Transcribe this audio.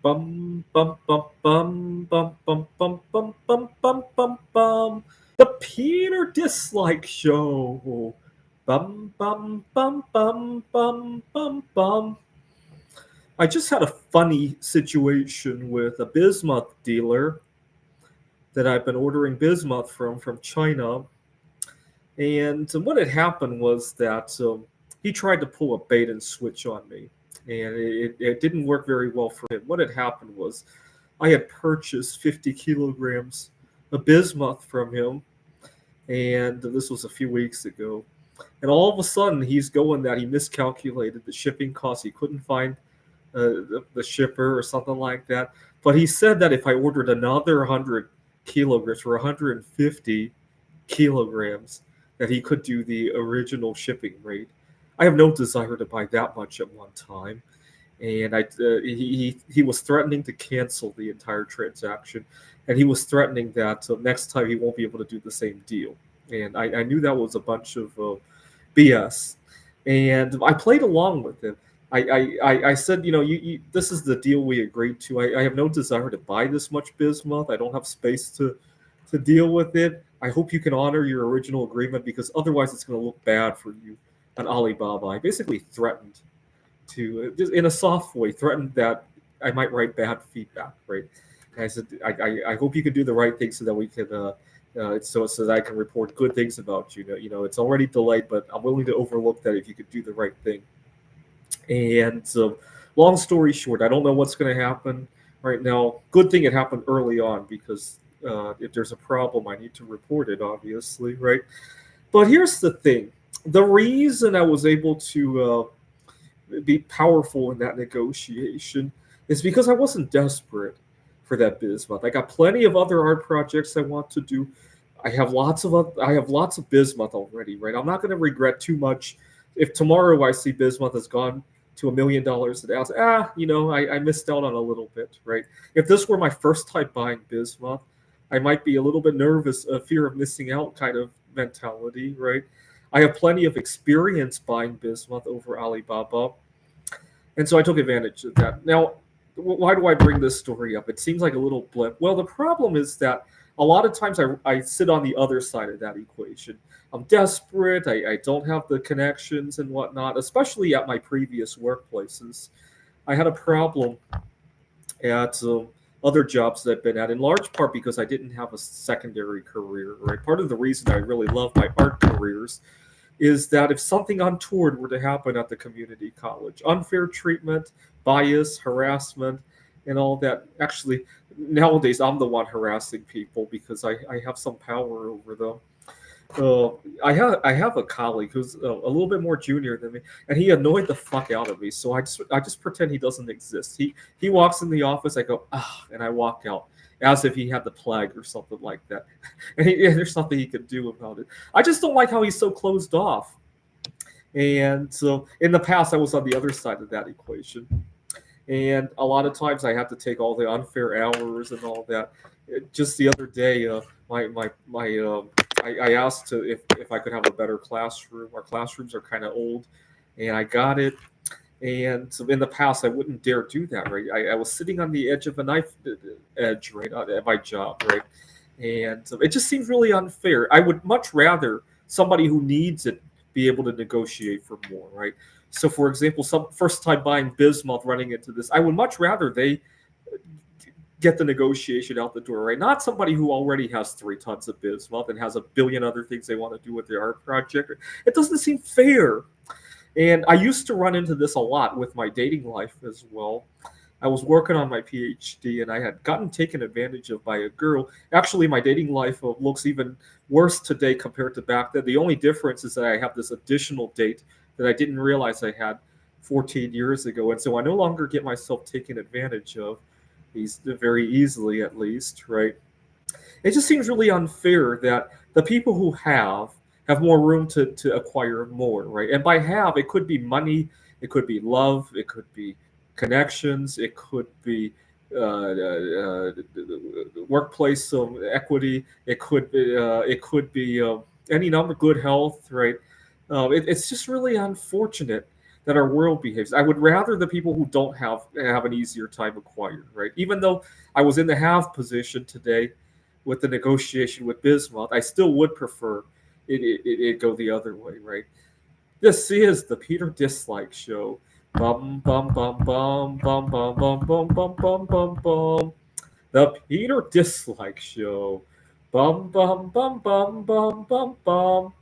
Bum bum bum bum bum bum bum bum bum bum bum bum. The Peter Dislike Show. Bum bum bum bum bum bum bum. I just had a funny situation with a bismuth dealer that I've been ordering bismuth from China, and what had happened was that he tried to pull a bait and switch on me, and it didn't work very well for him. What had happened was I had purchased 50 kilograms of bismuth from him, and this was a few weeks ago. And all of a sudden, he's going that he miscalculated the shipping cost. He couldn't find the shipper or something like that. But he said that if I ordered another 100 kilograms or 150 kilograms, that he could do the original shipping rate. I have no desire to buy that much at one time, and he was threatening to cancel the entire transaction, and he was threatening that next time he won't be able to do the same deal. And I knew that was a bunch of BS, and I played along with him. I said, this is the deal we agreed to. I have no desire to buy this much bismuth. I don't have space to deal with it. I hope you can honor your original agreement because otherwise it's going to look bad for you on Alibaba. I basically threatened to, just in a soft way, threatened that I might write bad feedback, right? And I said, I hope you can do the right thing so that we can, so that I can report good things about you. It's already delayed, but I'm willing to overlook that if you could do the right thing. And long story short, I don't know what's going to happen right now. Good thing it happened early on because if there's a problem, I need to report it, obviously, right? But here's the thing: the reason I was able to be powerful in that negotiation is because I wasn't desperate for that bismuth. I got plenty of other art projects I want to do. I have lots of bismuth already, right? I'm not going to regret too much if tomorrow I see bismuth has gone to $1 million an ounce. I missed out on a little bit, right? If this were my first time buying bismuth, I might be a little bit nervous, a fear of missing out kind of mentality, right? I have plenty of experience buying bismuth over Alibaba, and so I took advantage of that. Now, why do I bring this story up? It seems like a little blip. Well, the problem is that a lot of times I sit on the other side of that equation. I'm desperate. I don't have the connections and whatnot, especially at my previous workplaces. I had a problem at other jobs that I've been at, in large part because I didn't have a secondary career, right? Part of the reason I really love my art careers is that if something untoward were to happen at the community college, unfair treatment, bias, harassment, and all that, actually, nowadays I'm the one harassing people because I have some power over them. Uh, I have a colleague who's a little bit more junior than me, and he annoyed the fuck out of me. So I just pretend he doesn't exist. He walks in the office, I go and I walk out as if he had the plague or something like that, and there's nothing he could do about it. I just don't like how he's so closed off. And so in the past, I was on the other side of that equation, and a lot of times I have to take all the unfair hours and all that. Just the other day, I asked if I could have a better classroom. Our classrooms are kind of old, and I got it. And so in the past, I wouldn't dare do that. Right, I was sitting on the edge of a knife edge right at my job. Right, and so it just seems really unfair. I would much rather somebody who needs it be able to negotiate for more. Right. So, for example, some first time buying bismuth running into this, I would much rather they get the negotiation out the door, right? Not somebody who already has 3 tons of bismuth and has a billion other things they want to do with their art project. It doesn't seem fair. And I used to run into this a lot with my dating life as well. I was working on my PhD and I had gotten taken advantage of by a girl. Actually, my dating life looks even worse today compared to back then. The only difference is that I have this additional date that I didn't realize I had 14 years ago. And so I no longer get myself taken advantage of these very easily, at least, right? It just seems really unfair that the people who have more room to acquire more, right? And by have, it could be money, it could be love, it could be connections, it could be workplace equity, it could be any number, good health, right? It's just really unfortunate that our world behaves. I would rather the people who don't have an easier time acquiring, right? Even though I was in the have position today with the negotiation with Bismuth, I still would prefer it go the other way, right? This is the Peter Dislike Show. Bum bum bum bum bum bum bum bum bum bum bum bum. The Peter Dislike Show. Bum bum bum bum bum bum bum.